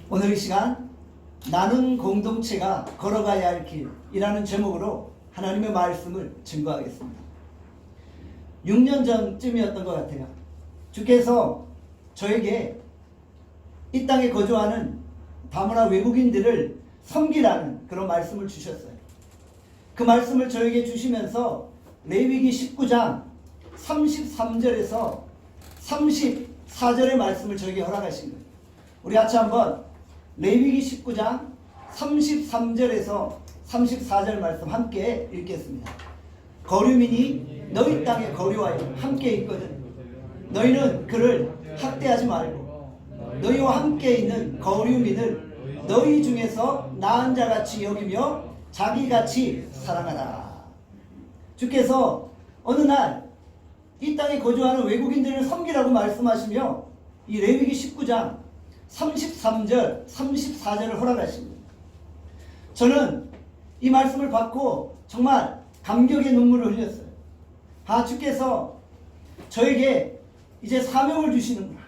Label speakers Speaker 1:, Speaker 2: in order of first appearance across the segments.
Speaker 1: 오늘 이 시간 나는 공동체가 걸어가야 할 길이라는 제목으로 하나님의 말씀을 증거하겠습니다. 6년 전쯤이었던 것 같아요. 주께서 저에게 이 땅에 거주하는 다문화 외국인들을 섬기라는 그런 말씀을 주셨어요. 그 말씀을 저에게 주시면서 레위기 19장 33절에서 34절의 말씀을 저에게 허락하신 거예요. 우리 같이 한번 레위기 19장 33절에서 34절 말씀 함께 읽겠습니다. 거류민이 너희 땅에 거류하여 함께 있거든 너희는 그를 학대하지 말고 너희와 함께 있는 거류민을 너희 중에서 나은 자같이 여기며 자기같이 사랑하라. 주께서 어느 날 이 땅에 거주하는 외국인들을 섬기라고 말씀하시며 이 레위기 19장 33절, 34절을 허락하십니다. 저는 이 말씀을 받고 정말 감격의 눈물을 흘렸어요. 아, 주께서 저에게 이제 사명을 주시는구나.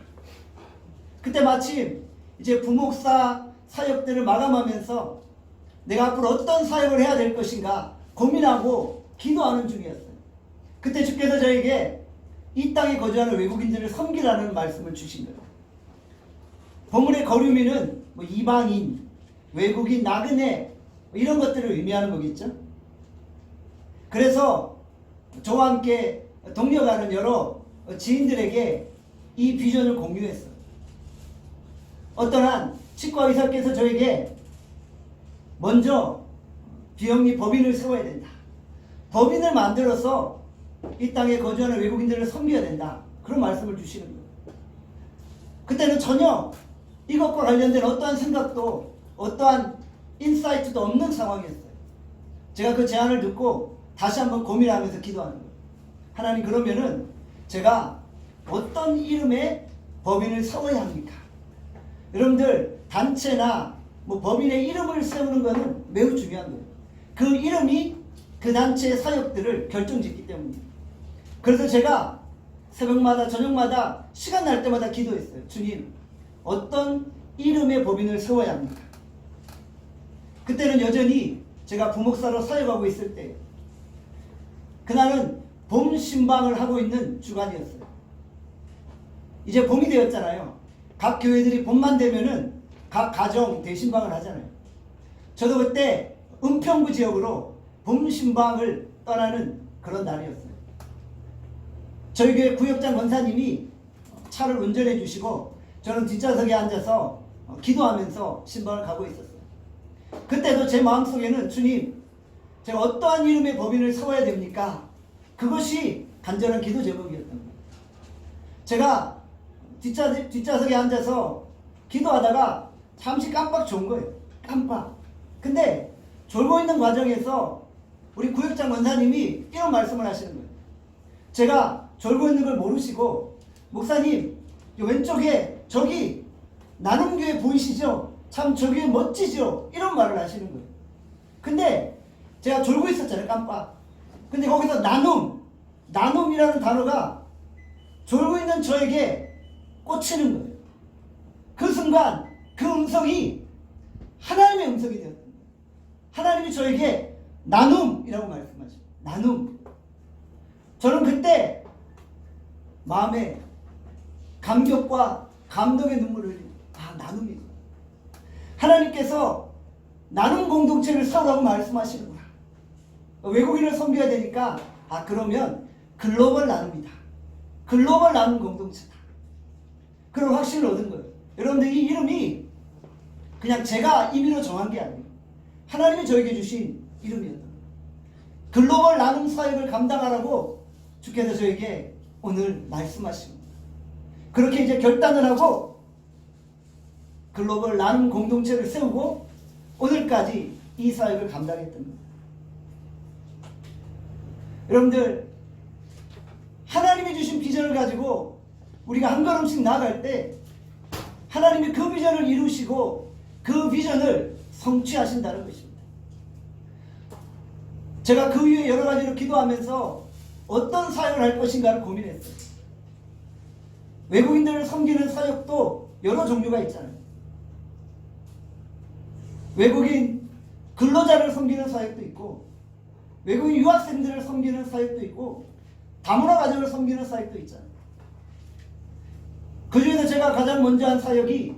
Speaker 1: 그때 마침 이제 부목사 사역들을 마감하면서 내가 앞으로 어떤 사역을 해야 될 것인가 고민하고 기도하는 중이었어요. 그때 주께서 저에게 이 땅에 거주하는 외국인들을 섬기라는 말씀을 주신 거예요. 본문의 거류민은 이방인, 외국인, 나그네 이런 것들을 의미하는 거겠죠. 그래서 저와 함께 동료가는 여러 지인들에게 이 비전을 공유했어요. 어떤 한 치과 의사께서 저에게 먼저 비영리 법인을 세워야 된다. 법인을 만들어서 이 땅에 거주하는 외국인들을 섬겨야 된다. 그런 말씀을 주시는 거예요. 그때는 전혀 이것과 관련된 어떠한 생각도 어떠한 인사이트도 없는 상황이었어요. 제가 그 제안을 듣고 다시 한번 고민하면서 기도하는 거예요. 하나님, 그러면은 제가 어떤 이름의 법인을 세워야 합니까? 여러분들, 단체나 법인의 이름을 세우는 것은 매우 중요한 거예요. 그 이름이 그 단체의 사역들을 결정짓기 때문입니다. 그래서 제가 새벽마다 저녁마다 시간 날 때마다 기도했어요. 주님, 어떤 이름의 법인을 세워야 합니까? 그때는 여전히 제가 부목사로 사역하고 있을 때 그날은 봄 신방을 하고 있는 주간이었어요. 이제 봄이 되었잖아요. 각 교회들이 봄만 되면은 각 가정 대신방을 하잖아요. 저도 그때 은평구 지역으로 봄 신방을 떠나는 그런 날이었어요. 저희 교회 구역장 권사님이 차를 운전해 주시고 저는 뒷좌석에 앉아서 기도하면서 신방을 가고 있었어요. 그때도 제 마음속에는 주님, 제가 어떠한 이름의 법인을 세워야 됩니까? 그것이 간절한 기도 제목이었던 거예요. 제가 뒷좌석에 앉아서 기도하다가 잠시 깜빡 좋은 거예요. 깜빡. 근데 졸고 있는 과정에서 우리 구역장 권사님이 이런 말씀을 하시는 거예요. 제가 졸고 있는 걸 모르시고, 목사님, 왼쪽에 저기 나눔교회 보이시죠? 참 저기 멋지죠? 이런 말을 하시는 거예요. 근데 제가 졸고 있었잖아요. 깜빡. 근데 거기서 나눔이라는 단어가 졸고 있는 저에게 꽂히는 거예요. 그 순간 그 음성이 하나님의 음성이 되었던 거예요. 하나님이 저에게 나눔이라고 말씀하셔요. 나눔. 저는 그때 마음에 감격과 감동의 눈물을 흘립니다. 아, 나눔이구나. 하나님께서 나눔 공동체를 세우라고 말씀하시는구나. 외국인을 섬겨야 되니까 그러면 글로벌 나눔이다. 글로벌 나눔 공동체다. 그런 확신을 얻은 거예요. 여러분들, 이 이름이 그냥 제가 임의로 정한 게 아니에요. 하나님이 저에게 주신 이름이었던 거예요. 글로벌 나눔 사역을 감당하라고 주께서 저에게 오늘 말씀하십니다. 그렇게 이제 결단을 하고 글로벌 나눔 공동체를 세우고 오늘까지 이 사역을 감당했던 겁니다. 여러분들, 하나님이 주신 비전을 가지고 우리가 한 걸음씩 나아갈 때 하나님이 그 비전을 이루시고 그 비전을 성취하신다는 것입니다. 제가 그 위에 여러 가지로 기도하면서 어떤 사역을 할 것인가를 고민했어요. 외국인들을 섬기는 사역도 여러 종류가 있잖아요. 외국인 근로자를 섬기는 사역도 있고, 외국인 유학생들을 섬기는 사역도 있고, 다문화 가정을 섬기는 사역도 있잖아요. 그 중에서 제가 가장 먼저 한 사역이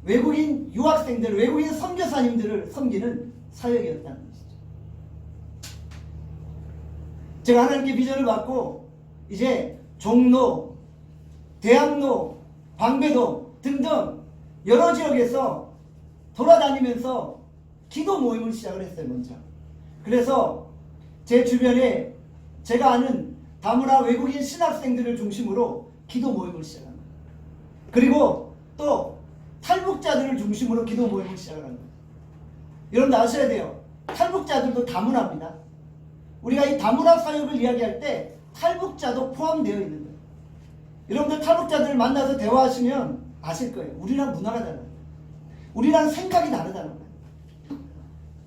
Speaker 1: 외국인 유학생들, 외국인 선교사님들을 섬기는 사역이었다는 것이죠. 제가 하나님께 비전을 받고 이제 종로, 대학로, 방배동 등등 여러 지역에서 돌아다니면서 기도 모임을 시작을 했어요. 먼저. 그래서 제 주변에 제가 아는 다문화 외국인 신학생들을 중심으로 기도 모임을 시작합니다. 그리고 또 탈북자들을 중심으로 기도 모임을 시작을 합니다. 여러분들 아셔야 돼요. 탈북자들도 다문화입니다. 우리가 이 다문화 사역을 이야기할 때 탈북자도 포함되어 있는 거예요. 여러분들 탈북자들을 만나서 대화하시면 아실 거예요. 우리랑 문화가 달라요. 우리랑 생각이 다르다는 거예요.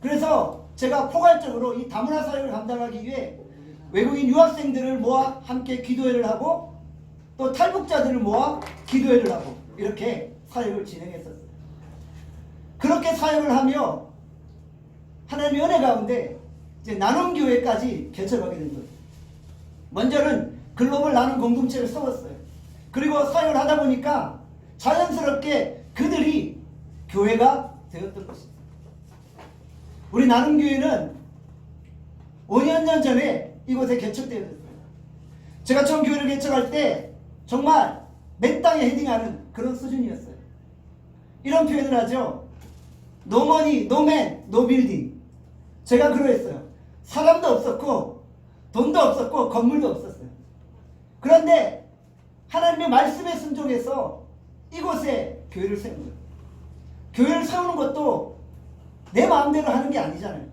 Speaker 1: 그래서 제가 포괄적으로 이 다문화 사역을 감당하기 위해 외국인 유학생들을 모아 함께 기도회를 하고 또 탈북자들을 모아 기도회를 하고 이렇게 사역을 진행했었어요. 그렇게 사역을 하며 하나님의 은혜 가운데 이제 나눔교회까지 개척하게 된 거예요. 먼저는 글로벌 나눔 공동체를 세웠어요. 그리고 사역을 하다 보니까 자연스럽게 그들이 교회가 되었던 것입니다. 우리 나눔교회는 5년 전에 이곳에 개척되었어요. 제가 처음 교회를 개척할 때 정말 맨 땅에 헤딩하는 그런 수준이었어요. 이런 표현을 하죠. No money, no man, no building. 제가 그러했어요. 사람도 없었고 돈도 없었고 건물도 없었어요. 그런데 하나님의 말씀에 순종해서 이곳에 교회를 세운 거예요. 교회를 세우는 것도 내 마음대로 하는 게 아니잖아요.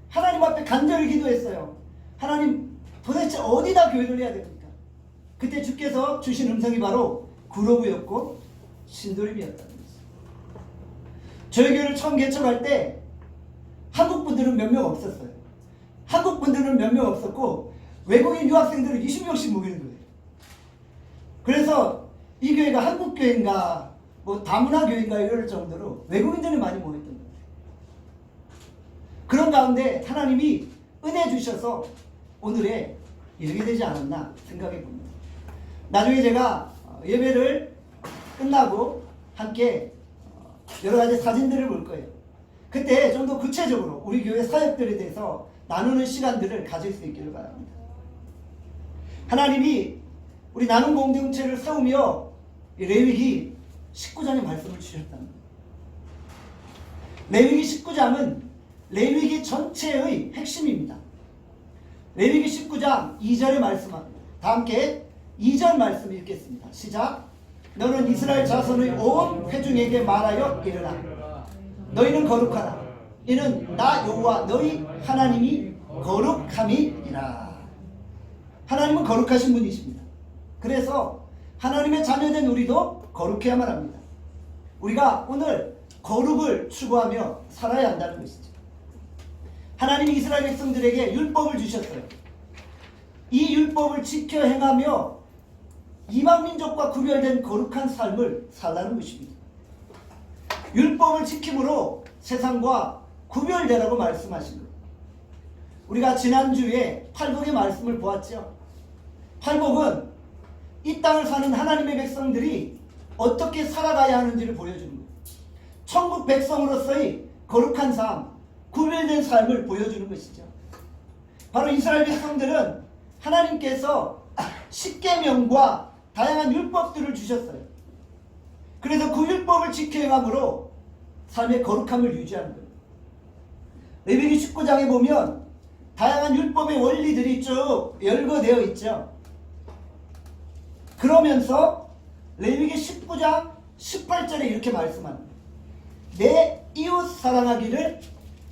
Speaker 1: 하나님 앞에 간절히 기도했어요. 하나님 도대체 어디다 교회를 해야 됩니까? 그때 주께서 주신 음성이 바로 구로구였고 신도림이었다는 거죠. 저희 교회를 처음 개척할 때 한국 분들은 몇 명 없었어요. 한국 분들은 몇 명 없었고 외국인 유학생들을 20명씩 모이는 거예요. 그래서 이 교회가 한국 교회인가 뭐 다문화 교회인가 이럴 정도로 외국인들이 많이 모였던 거예요. 그런 가운데 하나님이 은혜 주셔서 오늘에 이르게 되지 않았나 생각해 봅니다. 나중에 제가 예배를 끝나고 함께 여러 가지 사진들을 볼 거예요. 그때 좀 더 구체적으로 우리 교회 사역들에 대해서 나누는 시간들을 가질 수 있기를 바랍니다. 하나님이 우리 나눔 공동체를 세우며 레위기 19장의 말씀을 주셨답니다. 레위기 19장은 레위기 전체의 핵심입니다. 레위기 19장 2절의 말씀합니다. 다 함께 2절 말씀 읽겠습니다. 시작. 너는 이스라엘 자손의 온 회중에게 말하여 이르라. 너희는 거룩하라. 이는 나 여호와 너희 하나님이 거룩함이니라. 하나님은 거룩하신 분이십니다. 그래서 하나님의 자녀된 우리도 거룩해야만 합니다. 우리가 오늘 거룩을 추구하며 살아야 한다는 것이죠. 하나님이 이스라엘 백성들에게 율법을 주셨어요. 이 율법을 지켜 행하며 이방 민족과 구별된 거룩한 삶을 살라는 것입니다. 율법을 지킴으로 세상과 구별되라고 말씀하신 거예요. 우리가 지난주에 팔복의 말씀을 보았죠. 팔복은 이 땅을 사는 하나님의 백성들이 어떻게 살아가야 하는지를 보여주는 거예요. 천국 백성으로서의 거룩한 삶, 구별된 삶을 보여주는 것이죠. 바로 이스라엘 백성들은 하나님께서 십계명과 다양한 율법들을 주셨어요. 그래서 그 율법을 지켜 행함으로 삶의 거룩함을 유지하는 거예요. 레위기 19장에 보면 다양한 율법의 원리들이 쭉 열거되어 있죠. 그러면서 레위기 19장 18절에 이렇게 말씀합니다. 내 이웃 사랑하기를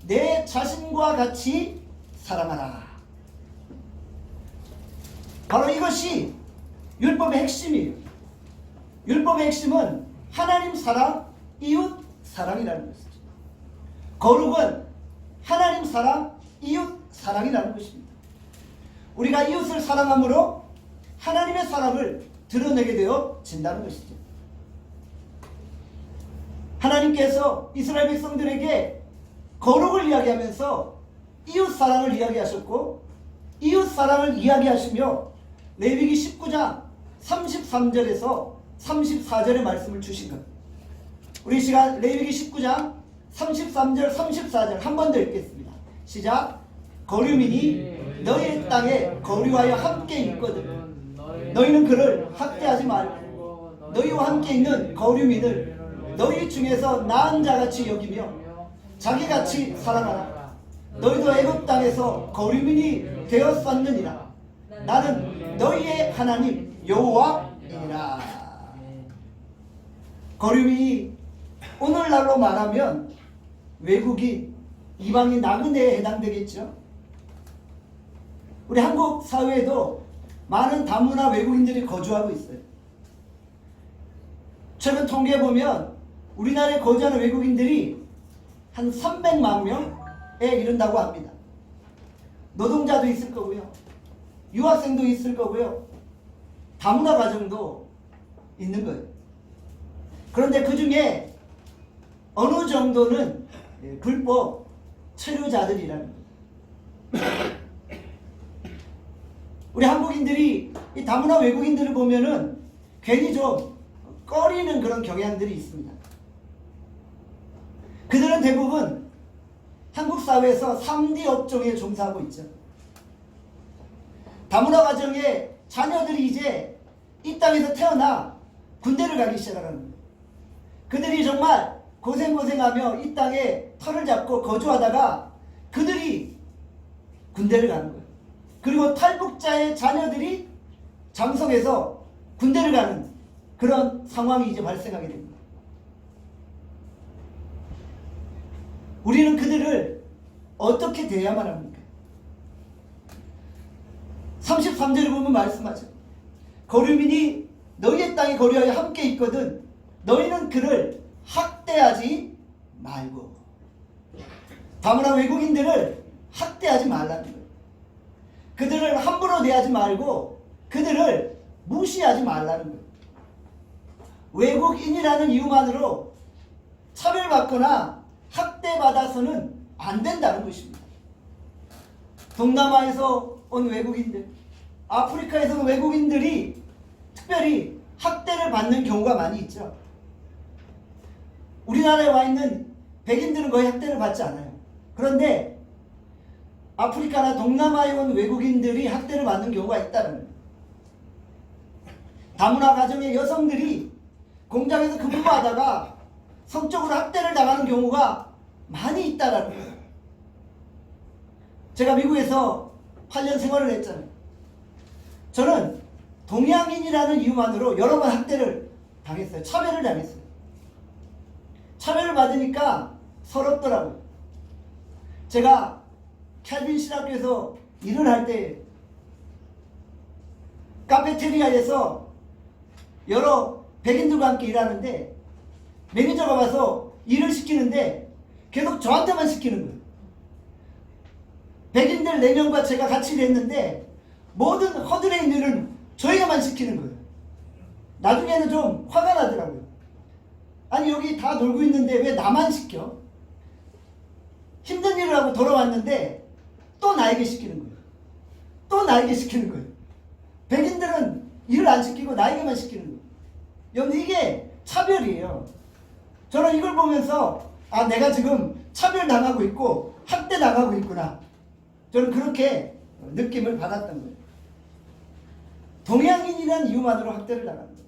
Speaker 1: 내 자신과 같이 사랑하라. 바로 이것이 율법의 핵심이에요. 율법의 핵심은 하나님 사랑, 이웃 사랑이라는 것이죠. 거룩은 하나님 사랑, 이웃 사랑이라는 것입니다. 우리가 이웃을 사랑함으로 하나님의 사랑을 드러내게 되어진다는 것이죠. 하나님께서 이스라엘 백성들에게 거룩을 이야기하면서 이웃사랑을 이야기하셨고, 이웃사랑을 이야기하시며 레위기 19장 33절에서 34절의 말씀을 주신 것. 우리 시간 레위기 19장 33절 34절 한 번 더 읽겠습니다. 시작. 거류민이 너희의 땅에 거류하여 함께 있거든 너희는 그를 학대하지 말고 너희와 함께 있는 거류민을 너희 중에서 나은 자같이 여기며 자기같이 사랑하라. 너희도 애굽 땅에서 거류민이 되었었느니라. 나는 너희의 하나님 여호와이니라. 거류민이 오늘날로 말하면 외국인, 이방인, 나그네에 해당되겠죠. 우리 한국 사회에도 많은 다문화 외국인들이 거주하고 있어요. 최근 통계에 보면 우리나라에 거주하는 외국인들이 한 300만 명에 이른다고 합니다. 노동자도 있을 거고요. 유학생도 있을 거고요. 다문화 가정도 있는 거예요. 그런데 그 중에 어느 정도는 불법 체류자들이라는 거예요. 우리 한국인들이 이 다문화 외국인들을 보면은 괜히 좀 꺼리는 그런 경향들이 있습니다. 그들은 대부분 한국 사회에서 3D 업종에 종사하고 있죠. 다문화 가정의 자녀들이 이제 이 땅에서 태어나 군대를 가기 시작하는 거예요. 그들이 정말 고생하며 이 땅에 터를 잡고 거주하다가 그들이 군대를 가는 거예요. 그리고 탈북자의 자녀들이 장성해서 군대를 가는 그런 상황이 이제 발생하게 됩니다. 우리는 그들을 어떻게 대해야만 합니까? 33절을 보면 말씀하죠. 거류민이 너희의 땅에 거류하여 함께 있거든 너희는 그를 학대하지 말고. 다문화 외국인들을 학대하지 말라는 거예요. 그들을 함부로 대하지 말고 그들을 무시하지 말라는 거예요. 외국인이라는 이유만으로 차별받거나 학대받아서는 안 된다는 것입니다. 동남아에서 온 외국인들, 아프리카에서 온 외국인들이 특별히 학대를 받는 경우가 많이 있죠. 우리나라에 와 있는 백인들은 거의 학대를 받지 않아요. 그런데 아프리카나 동남아에 온 외국인들이 학대를 받는 경우가 있다는 거예요. 다문화 가정의 여성들이 공장에서 근무하다가 성적으로 학대를 당하는 경우가 많이 있다는 거예요. 제가 미국에서 8년 생활을 했잖아요. 저는 동양인이라는 이유만으로 여러 번 학대를 당했어요. 차별을 당했어요. 차별을 받으니까 서럽더라고요. 제가 캘빈 신학교에서 일을 할 때 카페테리아에서 여러 백인들과 함께 일하는데 매니저가 와서 일을 시키는데 계속 저한테만 시키는 거예요. 백인들 4명과 제가 같이 일했는데 모든 허들에 있는 일을 저희가만 시키는 거예요. 나중에는 좀 화가 나더라고요. 아니 여기 다 놀고 있는데 왜 나만 시켜? 힘든 일을 하고 돌아왔는데 또 나에게 시키는 거예요. 또 나에게 시키는 거예요. 백인들은 일을 안 시키고 나에게만 시키는 거예요. 여러분 이게 차별이에요. 저는 이걸 보면서 아 내가 지금 차별당하고 있고 학대당하고 있구나. 저는 그렇게 느낌을 받았던 거예요. 동양인이라는 이유만으로 학대를 당합니다.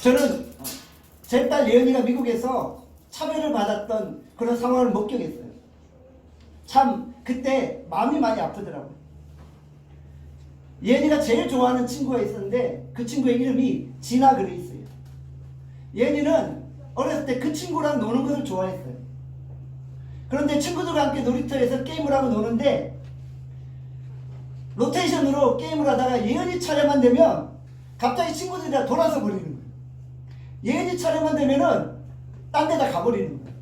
Speaker 1: 저는 제 딸 예은이가 미국에서 차별을 받았던 그런 상황을 목격했어요. 참 그때 마음이 많이 아프더라고요. 예은이가 제일 좋아하는 친구가 있었는데 그 친구의 이름이 지나 그레이스예요. 예은이는 어렸을 때 그 친구랑 노는 것을 좋아했어요. 그런데 친구들과 함께 놀이터에서 게임을 하고 노는데 로테이션으로 게임을 하다가 예은이 차례만 되면 갑자기 친구들이 다 돌아서 버리는 거예요. 예은이 차례만 되면은 딴 데다 가버리는 거예요.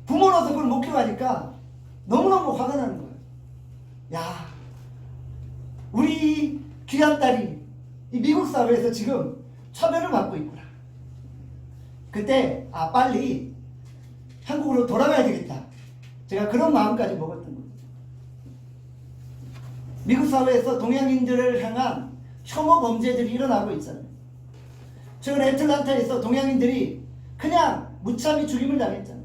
Speaker 1: 부모로서 그걸 목격하니까 너무너무 화가 나는 거예요. 야, 우리 귀한 딸이 이 미국 사회에서 지금 차별을 받고 있구나. 그때 빨리 한국으로 돌아가야 되겠다. 제가 그런 마음까지 먹었던 거예요. 미국 사회에서 동양인들을 향한 혐오 범죄들이 일어나고 있잖아요. 최근 애틀란타에서 동양인들이 그냥 무참히 죽임을 당했잖아요.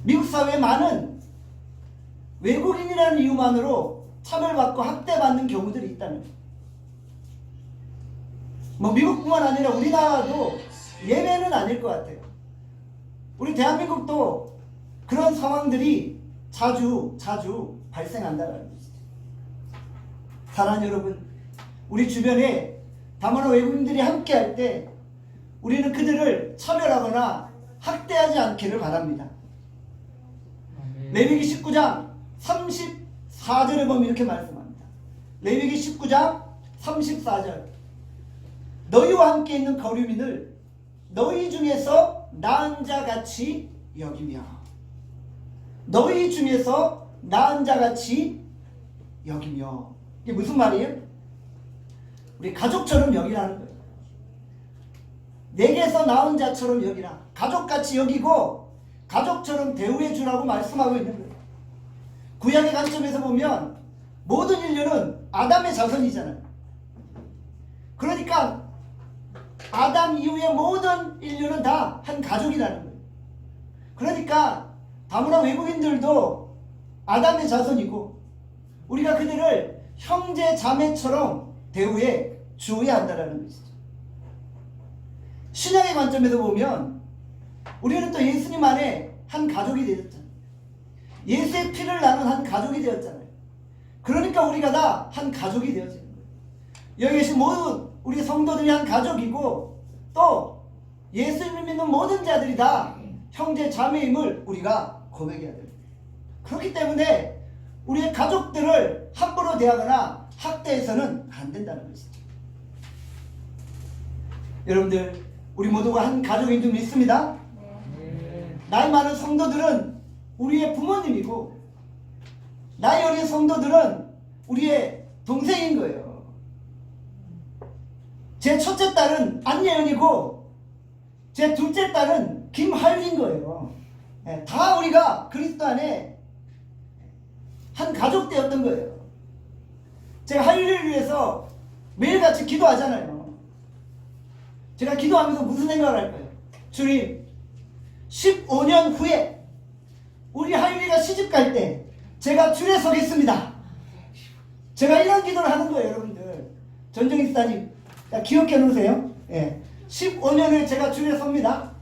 Speaker 1: 미국 사회에 많은 외국인이라는 이유만으로 차별받고 학대받는 경우들이 있다는 거예요. 뭐 미국뿐만 아니라 우리나라도 예외는 아닐 것 같아요. 우리 대한민국도 그런 상황들이 자주 발생한다는 것이죠. 사랑하는 여러분, 우리 주변에 다문화 외국인들이 함께 할 때 우리는 그들을 차별하거나 학대하지 않기를 바랍니다. 레위기 19장 34절에 보면 이렇게 말씀합니다. 레위기 19장 34절, 너희와 함께 있는 거류민을 너희 중에서 나은 자 같이 여기며, 너희 중에서 나은 자 같이 여기며. 이게 무슨 말이에요? 우리 가족처럼 여기라는 거예요. 내게서 나은 자처럼 여기라. 가족같이 여기고 가족처럼 대우해 주라고 말씀하고 있는 거예요. 구약의 관점에서 보면 모든 인류는 아담의 자손이잖아요. 그러니까 아담 이후의 모든 인류는 다 한 가족이라는 거예요. 그러니까 다문화 외국인들도 아담의 자손이고 우리가 그들을 형제 자매처럼 대우해 주어야 한다는 것이죠. 신약의 관점에서 보면 우리는 또 예수님 안에 한 가족이 되었잖아요. 예수의 피를 나눈 한 가족이 되었잖아요. 그러니까 우리가 다 한 가족이 되어지는 거예요. 여기 계신 모든 우리 성도들이 한 가족이고 또 예수님을 믿는 모든 자들이 다 형제 자매임을 우리가 고백해야 됩니다. 그렇기 때문에 우리의 가족들을 함부로 대하거나 학대해서는 안 된다는 것이죠. 여러분들, 우리 모두가 한 가족인 줄 믿습니다. 나이 많은 성도들은 우리의 부모님이고 나이 어린 성도들은 우리의 동생인 거예요. 제 첫째 딸은 안예은이고 제 둘째 딸은 김하윤인 거예요. 다 우리가 그리스도 안에 한 가족 되었던 거예요. 제가 하윤이를 위해서 매일같이 기도하잖아요. 제가 기도하면서 무슨 생각을 할까요? 주님, 15년 후에 우리 하윤이가 시집갈 때 제가 줄에 서겠습니다. 제가 이런 기도를 하는 거예요, 여러분들. 전정희 스타님, 기억해 놓으세요. 15년 후에 제가 줄에 섭니다.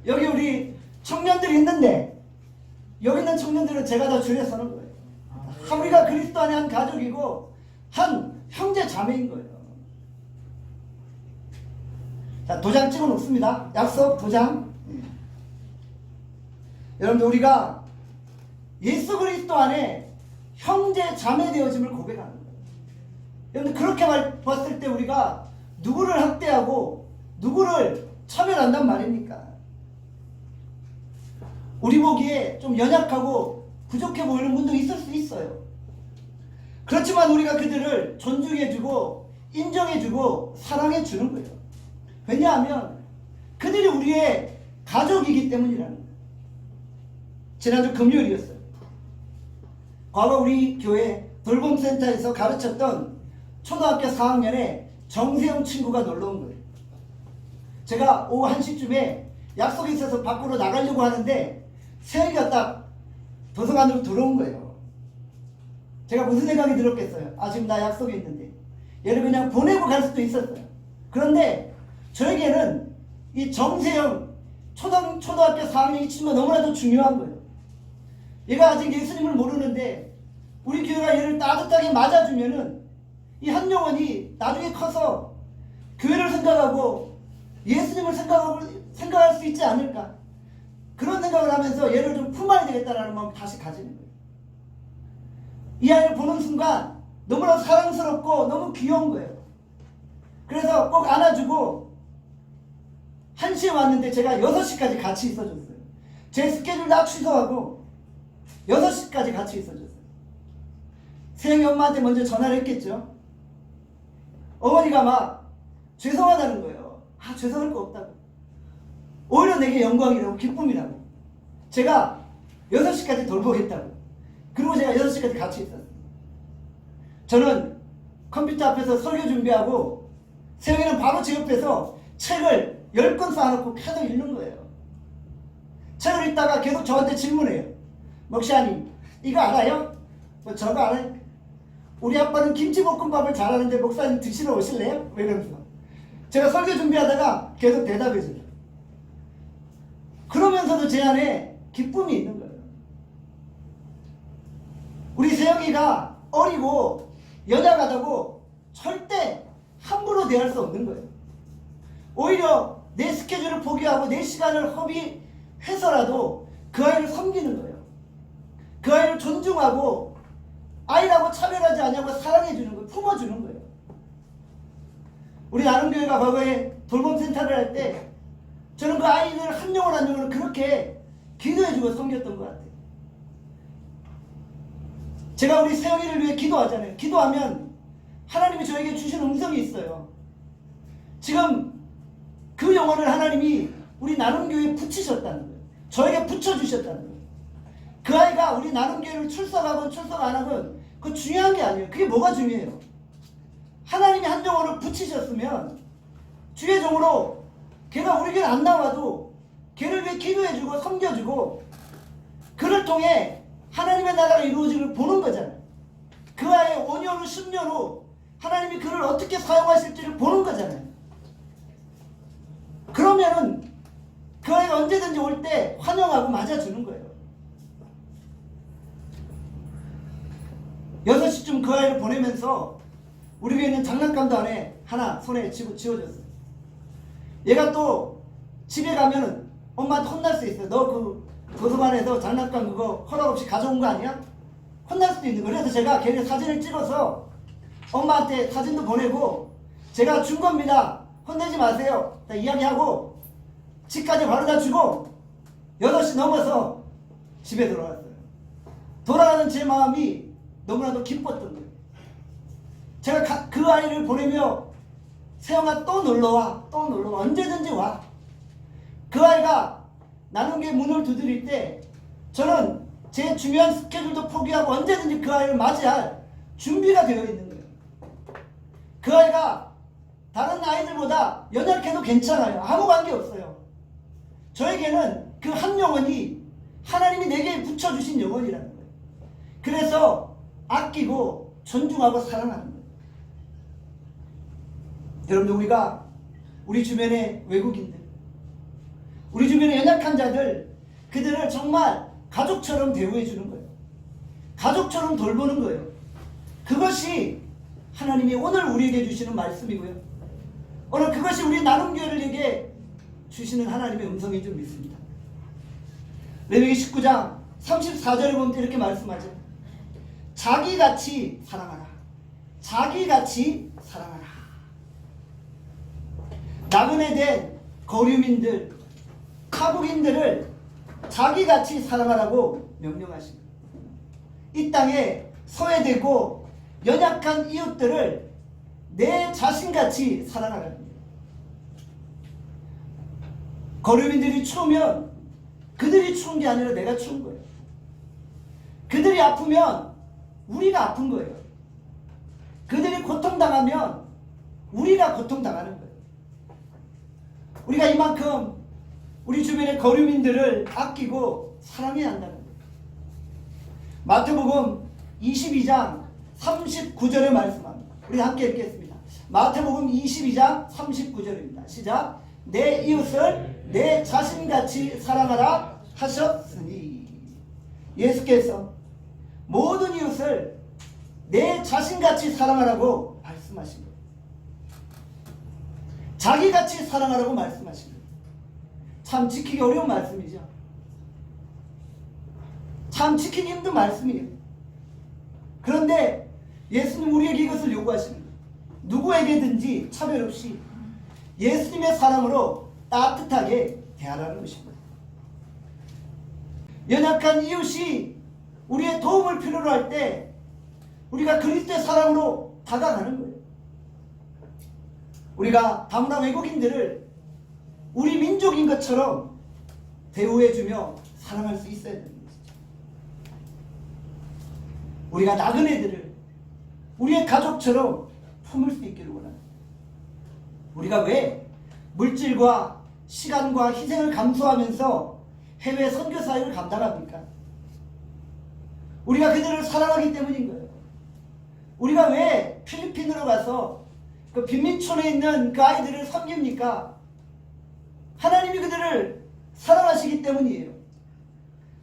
Speaker 1: 여기 우리 청년들이 있는데 여기 있는 청년들은 제가 다 줄에 서는 거예요. 우리가 그리스도 안에 한 가족이고 한 형제 자매인 거예요. 자, 도장 찍어 놓습니다. 약속 도장. 여러분들, 우리가 예수 그리스도 안에 형제 자매 되어짐을 고백하는 거예요. 여러분들, 그렇게 봤을 때 우리가 누구를 학대하고 누구를 차별한단 말입니까? 우리 보기에 좀 연약하고 부족해 보이는 분도 있을 수 있어요. 그렇지만 우리가 그들을 존중해주고 인정해주고 사랑해주는 거예요. 왜냐하면 그들이 우리의 가족이기 때문이라는 거예요. 지난주 금요일이었어요. 과거 우리 교회 돌봄센터에서 가르쳤던 초등학교 4학년에 정세영 친구가 놀러온 거예요. 제가 오후 1시쯤에 약속이 있어서 밖으로 나가려고 하는데 세영이가 딱 도서관으로 들어온 거예요. 제가 무슨 생각이 들었겠어요? 지금 나 약속이 있는데 얘를 그냥 보내고 갈 수도 있었어요. 그런데 저에게는 이 정세영 초등학교 4학년 친구가 너무나도 중요한 거예요. 얘가 아직 예수님을 모르는데 우리 교회가 얘를 따뜻하게 맞아주면은 이 한 영혼이 나중에 커서 교회를 생각하고 예수님을 생각할 수 있지 않을까, 그런 생각을 하면서 얘를 좀 품어야 되겠다라는 마음을 다시 가지는 거예요. 이 아이를 보는 순간 너무나 사랑스럽고 너무 귀여운 거예요. 그래서 꼭 안아주고 1시에 왔는데 제가 6시까지 같이 있어줬어요. 제 스케줄 다 취소하고 6시까지 같이 있어줬어요. 세영이 엄마한테 먼저 전화를 했겠죠. 어머니가 막 죄송하다는 거예요. 죄송할 거 없다고. 오히려 내게 영광이라고, 기쁨이라고. 제가 6시까지 돌보겠다고. 그리고 제가 6시까지 같이 있었어요. 저는 컴퓨터 앞에서 설교 준비하고 세영이는 바로 제 옆에서 책을 10권 쌓아놓고 계속 읽는 거예요. 책을 읽다가 계속 저한테 질문해요. 목사님, 이거 알아요? 뭐 저거 알아요? 우리 아빠는 김치볶음밥을 잘하는데 목사님 드시러 오실래요? 왜 이러면서 제가 설교 준비하다가 계속 대답해줘요. 그러면서도 제 안에 기쁨이 있는 거예요. 우리 세영이가 어리고 연약하다고 절대 함부로 대할 수 없는 거예요. 오히려 내 스케줄을 포기하고 내 시간을 허비해서라도 그 아이를 섬기는 거예요. 그 아이를 존중하고 아이라고 차별하지 않냐고 사랑해주는 거예요. 품어주는 거예요. 우리 나눔교회가 과거에 돌봄센터를 할 때 저는 그 아이들 한 영혼 한 영혼을 그렇게 기도해주고 섬겼던 것 같아요. 제가 우리 세영이를 위해 기도하잖아요. 기도하면 하나님이 저에게 주신 음성이 있어요. 지금 그 영혼을 하나님이 우리 나눔교회에 붙이셨다는 거예요. 저에게 붙여주셨다는 거예요. 그 아이가 우리 나눔교회를 출석하건 출석 안 하건 그거 중요한 게 아니에요. 그게 뭐가 중요해요? 하나님이 한 영혼을 붙이셨으면 주의 종으로 걔가 우리 교회 안 나와도 걔를 위해 기도해주고 섬겨주고 그를 통해 하나님의 나라가 이루어지는 걸 보는 거잖아요. 그 아이의 5년 후 10년 후 하나님이 그를 어떻게 사용하실지를 보는 거잖아요. 그러면은 그 아이가 언제든지 올 때 환영하고 맞아주는 거예요. 6시쯤 그 아이를 보내면서 우리 교회는 장난감도 안에 하나 손에 쥐어줬어요. 얘가 또 집에 가면은 엄마한테 혼날 수 있어요. 너 그 도서관에서 장난감 그거 허락 없이 가져온 거 아니야? 혼날 수도 있는 거예요. 그래서 제가 걔를 사진을 찍어서 엄마한테 사진도 보내고 제가 준 겁니다. 혼내지 마세요. 다 이야기하고 집까지 바로다 주고 8시 넘어서 집에 돌아왔어요. 돌아가는 제 마음이 너무나도 기뻤던 거예요. 제가 그 아이를 보내며 세영아 또 놀러와, 또 놀러와, 언제든지 와. 그 아이가 나눔교회 문을 두드릴 때 저는 제 중요한 스케줄도 포기하고 언제든지 그 아이를 맞이할 준비가 되어 있는 거예요. 그 아이가 다른 아이들보다 연약해도 괜찮아요. 아무 관계 없어요. 저에게는 그 한 영혼이 하나님이 내게 붙여주신 영혼이라는 거예요. 그래서 아끼고 존중하고 사랑하는 거예요. 여러분들, 우리가 우리 주변의 외국인들, 우리 주변의 연약한 자들, 그들을 정말 가족처럼 대우해 주는 거예요. 가족처럼 돌보는 거예요. 그것이 하나님이 오늘 우리에게 주시는 말씀이고요. 오늘 그것이 우리 나눔교회에게 주시는 하나님의 음성인 줄 믿습니다. 레위기 19장 34절에 보면 이렇게 말씀하죠. 자기같이 사랑하라. 자기같이 사랑하라. 나그네 된 거류민들, 타국인들을 자기같이 사랑하라고 명령하십니다. 이 땅에 소외되고 연약한 이웃들을 내 자신같이 사랑하라는 거예요. 거류민들이 추우면 그들이 추운 게 아니라 내가 추운 거예요. 그들이 아프면 우리가 아픈 거예요. 그들이 고통당하면 우리가 고통당하는 거예요. 우리가 이만큼 우리 주변의 거류민들을 아끼고 사랑해야 한다는 거예요. 마태복음 22장 39절의 말씀합니다. 우리 함께 읽겠습니다. 마태복음 22장 39절입니다. 시작. 내 이웃을 내 자신같이 사랑하라 하셨으니. 예수께서 모든 이웃을 내 자신같이 사랑하라고 말씀하신 거예요. 자기같이 사랑하라고 말씀하신 거예요. 참 지키기 어려운 말씀이죠. 참 지키기 힘든 말씀이에요. 그런데 예수님 우리에게 이것을 요구하시는 거예요. 누구에게든지 차별 없이 예수님의 사랑으로 따뜻하게 대하라는 것입니다. 연약한 이웃이 우리의 도움을 필요로 할 때 우리가 그리스도의 사랑으로 다가가는 거예요. 우리가 다문화 외국인들을 가족인 것처럼 대우해주며 사랑할 수 있어야 되는 것이죠. 우리가 나그네들을 우리의 가족처럼 품을 수 있기를 원합니다. 우리가 왜 물질과 시간과 희생을 감수하면서 해외 선교 사역을 감당합니까? 우리가 그들을 사랑하기 때문인 거예요. 우리가 왜 필리핀으로 가서 그 빈민촌에 있는 그 아이들을 섬깁니까? 하나님이 그들을 사랑하시기 때문이에요.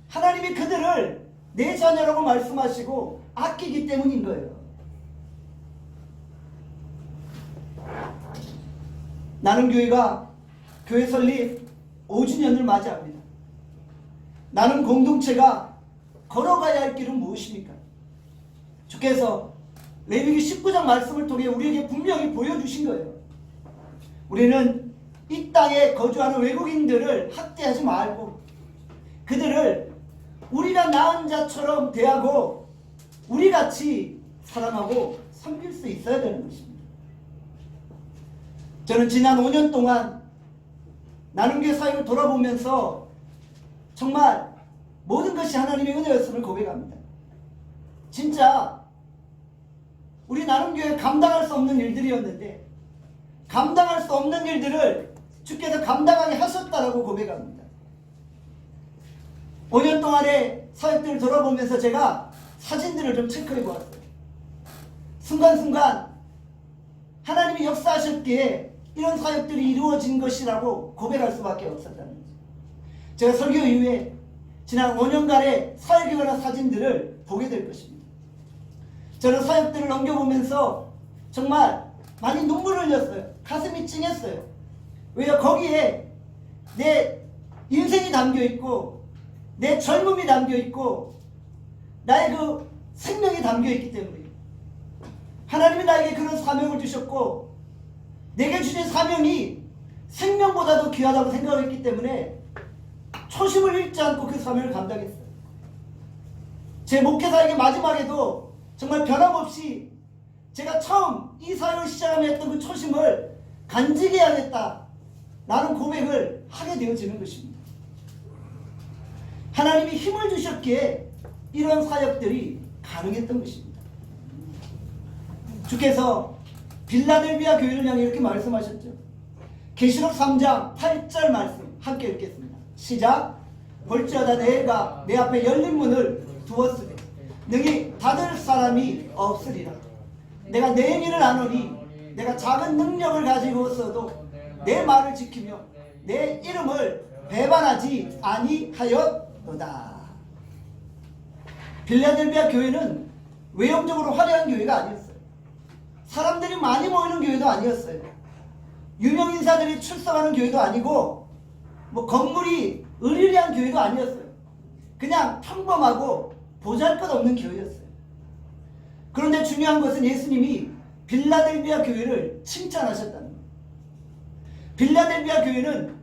Speaker 1: 하나님이 그들을 내 자녀라고 말씀하시고 아끼기 때문인 거예요. 나는 교회가 교회 설립 5주년을 맞이합니다. 나는 공동체가 걸어가야 할 길은 무엇입니까? 주께서 레위기 19장 말씀을 통해 우리에게 분명히 보여주신 거예요. 우리는 이 땅에 거주하는 외국인들을 학대하지 말고 그들을 우리가 낳은 자처럼 대하고 우리같이 사랑하고 섬길 수 있어야 되는 것입니다. 저는 지난 5년 동안 나눔교회 사역을 돌아보면서 정말 모든 것이 하나님의 은혜였음을 고백합니다. 진짜 우리 나눔교회 감당할 수 없는 일들이었는데 감당할 수 없는 일들을 주께서 감당하게 하셨다라고 고백합니다. 5년 동안의 사역들을 돌아보면서 제가 사진들을 좀 체크해 보았어요. 순간순간 하나님이 역사하셨기에 이런 사역들이 이루어진 것이라고 고백할 수밖에 없었다는 거죠. 제가 설교 이후에 지난 5년간의 사역에 관한 사진들을 보게 될 것입니다. 저는 사역들을 넘겨보면서 정말 많이 눈물을 흘렸어요. 가슴이 찡했어요. 왜요? 거기에 내 인생이 담겨있고 내 젊음이 담겨있고 나의 그 생명이 담겨있기 때문에 하나님이 나에게 그런 사명을 주셨고 내게 주신 사명이 생명보다도 귀하다고 생각했기 때문에 초심을 잃지 않고 그 사명을 감당했어요. 제 목회사에게 마지막에도 정말 변함없이 제가 처음 이 사역을 시작하며 했던 그 초심을 간직히 해야겠다 라는 고백을 하게 되어지는 것입니다. 하나님이 힘을 주셨기에 이런 사역들이 가능했던 것입니다. 주께서 빌라델비아 교회를 향해 이렇게 말씀하셨죠. 계시록 3장 8절 말씀 함께 읽겠습니다. 시작. 볼지어다 내가 내 앞에 열린 문을 두었으되 능히 닫을 사람이 없으리라. 내가 내 행위를 아노니 내가 작은 능력을 가지고서도 내 말을 지키며 내 이름을 배반하지 아니하였도다. 빌라델비아 교회는 외형적으로 화려한 교회가 아니었어요. 사람들이 많이 모이는 교회도 아니었어요. 유명 인사들이 출석하는 교회도 아니고 뭐 건물이 으리리한 교회도 아니었어요. 그냥 평범하고 보잘것없는 교회였어요. 그런데 중요한 것은 예수님이 빌라델비아 교회를 칭찬하셨다는 거예요. 빌라델비아 교회는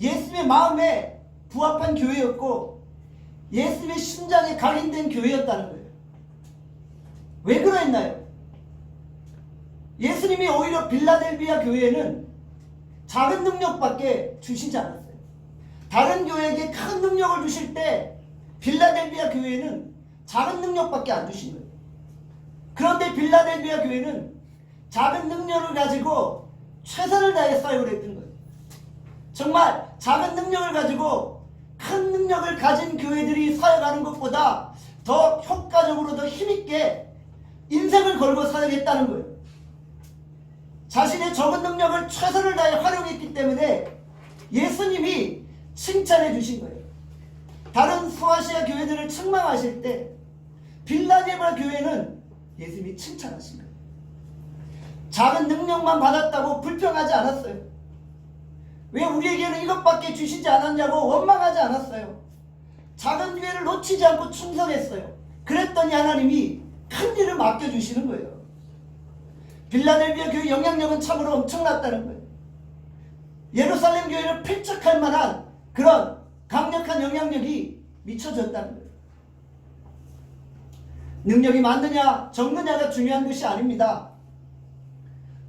Speaker 1: 예수님의 마음에 부합한 교회였고 예수님의 심장에 각인된 교회였다는 거예요. 왜 그랬나요? 예수님이 오히려 빌라델비아 교회에는 작은 능력밖에 주시지 않았어요. 다른 교회에게 큰 능력을 주실 때 빌라델비아 교회는 작은 능력밖에 안 주신 거예요. 그런데 빌라델비아 교회는 작은 능력을 가지고 최선을 다해 사역을 했던 거예요. 정말 작은 능력을 가지고 큰 능력을 가진 교회들이 사역하는 것보다 더 효과적으로 더 힘있게 인생을 걸고 사역했다는 거예요. 자신의 적은 능력을 최선을 다해 활용했기 때문에 예수님이 칭찬해 주신 거예요. 다른 소아시아 교회들을 책망하실 때 빌라델비아 교회는 예수님이 칭찬하신 거예요. 작은 능력만 받았다고 불평하지 않았어요. 왜 우리에게는 이것밖에 주시지 않았냐고 원망하지 않았어요. 작은 교회를 놓치지 않고 충성했어요. 그랬더니 하나님이 큰 일을 맡겨주시는 거예요. 빌라델비아 교회 영향력은 참으로 엄청났다는 거예요. 예루살렘 교회를 필적할 만한 그런 강력한 영향력이 미쳐졌다는 거예요. 능력이 많느냐 적느냐가 중요한 것이 아닙니다.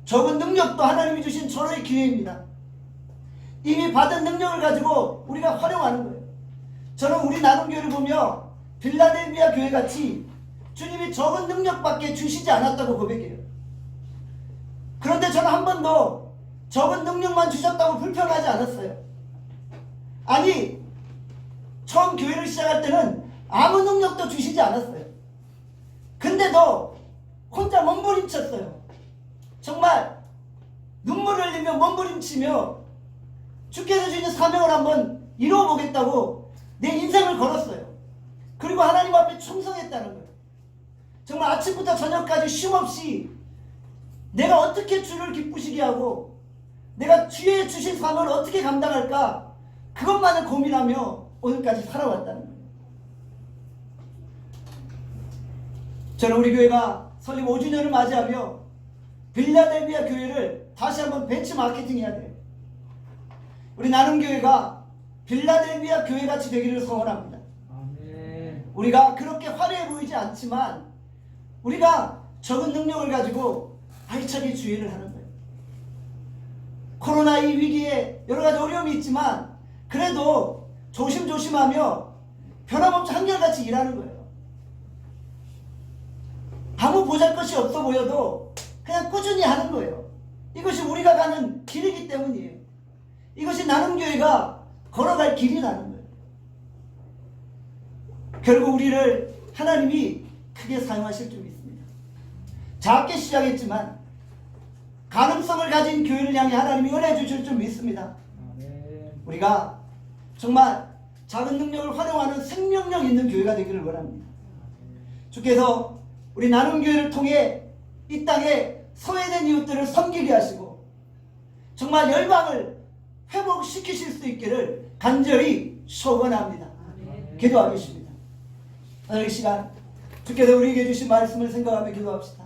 Speaker 1: 적은 능력도 하나님이 주신 절호의 기회입니다. 이미 받은 능력을 가지고 우리가 활용하는 거예요. 저는 우리 나눔교회를 보며 빌라델비아 교회같이 주님이 적은 능력밖에 주시지 않았다고 고백해요. 그런데 저는 한 번도 적은 능력만 주셨다고 불평하지 않았어요. 아니, 처음 교회를 시작할 때는 아무 능력도 주시지 않았어요. 근데도 혼자 몸부림쳤어요. 정말 눈물을 흘리며 몸부림치며 주께서 주신 사명을 한번 이루어보겠다고 내 인생을 걸었어요. 그리고 하나님 앞에 충성했다는 거예요. 정말 아침부터 저녁까지 쉼없이 내가 어떻게 주를 기쁘시게 하고 내가 주의 주신 사명을 어떻게 감당할까, 그것만을 고민하며 오늘까지 살아왔다는 거예요. 저는 우리 교회가 설립 5주년을 맞이하며 빌라델비아 교회를 다시 한번 벤치마케팅 해야 돼요. 우리 나눔교회가 빌라델비아 교회같이 되기를 소원합니다. 아멘. 우리가 그렇게 화려해 보이지 않지만 우리가 적은 능력을 가지고 알차게 주의를 하는 거예요. 코로나 이 위기에 여러 가지 어려움이 있지만 그래도 조심조심하며 변함없이 한결같이 일하는 거예요. 아무 보잘것이 없어 보여도 그냥 꾸준히 하는 거예요. 이것이 우리가 가는 길이기 때문이에요. 이것이 나눔교회가 걸어갈 길이라는 거예요. 결국 우리를 하나님이 크게 사용하실 줄 믿습니다. 작게 시작했지만 가능성을 가진 교회를 향해 하나님이 은혜 주실 줄 믿습니다. 우리가 정말 작은 능력을 활용하는 생명력 있는 교회가 되기를 원합니다. 주께서 우리 나눔교회를 통해 이 땅에 소외된 이웃들을 섬기게 하시고 정말 열방을 회복시키실 수 있기를 간절히 소원합니다. 기도하겠습니다. 오늘 이 시간 주께서 우리에게 주신 말씀을 생각하며 기도합시다.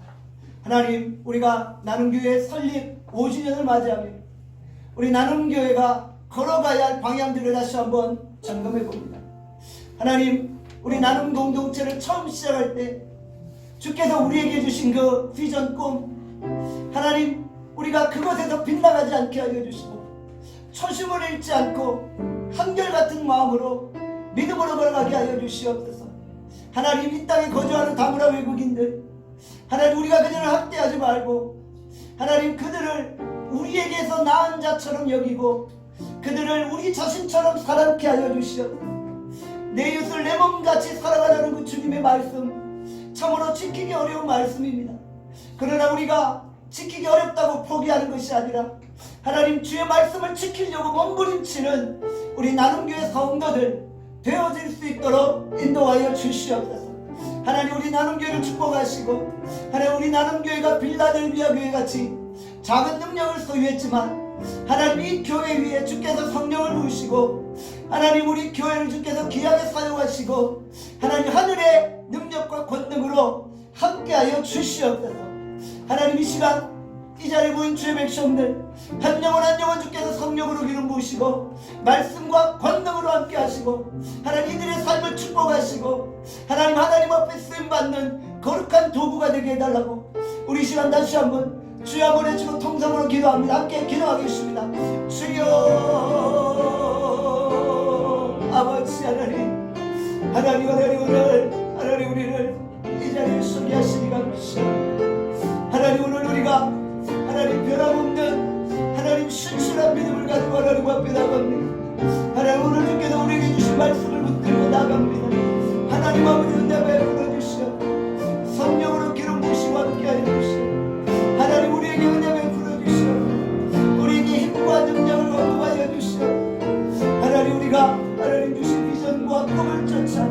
Speaker 1: 하나님, 우리가 나눔교회 설립 5주년을 맞이하며 우리 나눔교회가 걸어가야 할 방향들을 다시 한번 점검해 봅니다. 하나님, 우리 나눔 공동체를 처음 시작할 때 주께서 우리에게 주신 그 비전 꿈, 하나님, 우리가 그것에서 빗나가지 않게 하여 주시고 초심을 잃지 않고 한결같은 마음으로 믿음으로 걸어가게 하여 주시옵소서. 하나님, 이 땅에 거주하는 다문화 외국인들, 하나님, 우리가 그들을 학대하지 말고 하나님, 그들을 우리에게서 나은 자처럼 여기고 그들을 우리 자신처럼 살아게 하여 주시옵소서. 내 이웃을 내 몸같이 살아가라는 그 주님의 말씀, 참으로 지키기 어려운 말씀입니다. 그러나 우리가 지키기 어렵다고 포기하는 것이 아니라 하나님, 주의 말씀을 지키려고 몸부림치는 우리 나눔교회 성도들 되어질 수 있도록 인도하여 주시옵소서. 하나님, 우리 나눔교회를 축복하시고 하나님, 우리 나눔교회가 빌라델비아 교회같이 작은 능력을 소유했지만 하나님, 이 교회 위에 주께서 성령을 부으시고 하나님, 우리 교회를 주께서 귀하게 사용하시고 하나님, 하늘의 능력과 권능으로 함께하여 주시옵소서. 하나님, 이 시간 이 자리에 모인 주의 백성들 한 영혼 한 영혼 주께서 성령으로 기름 부으시고 말씀과 권능으로 함께 하시고 하나님, 이들의 삶을 축복하시고 하나님, 하나님 앞에 쓰임받는 거룩한 도구가 되게 해달라고 우리 시간 다시 한번 주여 한번 해주고 통성으로 기도합니다. 함께 기도하겠습니다. 주여 아버지 하나님, 하나님 하나님 우리를 이 자리에 서게 하시니 감사합니다. 하나님, 오늘 우리가 하나님 변함없는 하나님 신실한 믿음을 가지고 하나님 앞에 나갑니다. 하나님, 오늘 주께서 우리에게 주신 말씀을 붙들고 나갑니다. 하나님 아버지 은혜 베풀어 주시오. 성령으로 기름 부으시고 함께하여 주시오. 하나님, 우리에게 은혜 베풀어 주시오. 우리에게 힘과 능력을 공급하여 주시오. 하나님, 우리가 하나님 주신 비전과 꿈을 쫓아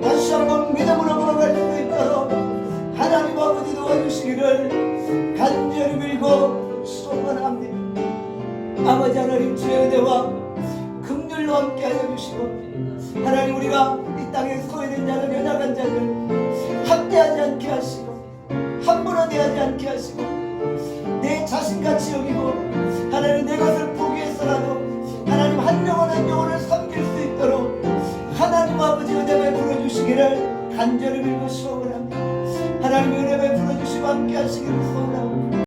Speaker 1: 다시 한번 믿음으로 걸어갈 수 있도록 하나님 아버지 도와주시기를 간절히 빌고 소원합니다. 아버지 하나님, 주의 은혜와 긍휼로 함께하여 주시고 하나님, 우리가 이 땅에 소외된 자들, 연약한 자들 학대하지 않게 하시고 함부로 대하지 않게 하시고 내 자신같이 여기고 하나님, 내 것을 포기해서라도 하나님 한 영혼 한 영혼을 섬길 수 있도록 하나님 아버지 은혜 베풀어 주시기를 간절히 빌고 소원합니다. 하나님, 은혜 베풀어 주시고 함께 하시기를 소원합니다.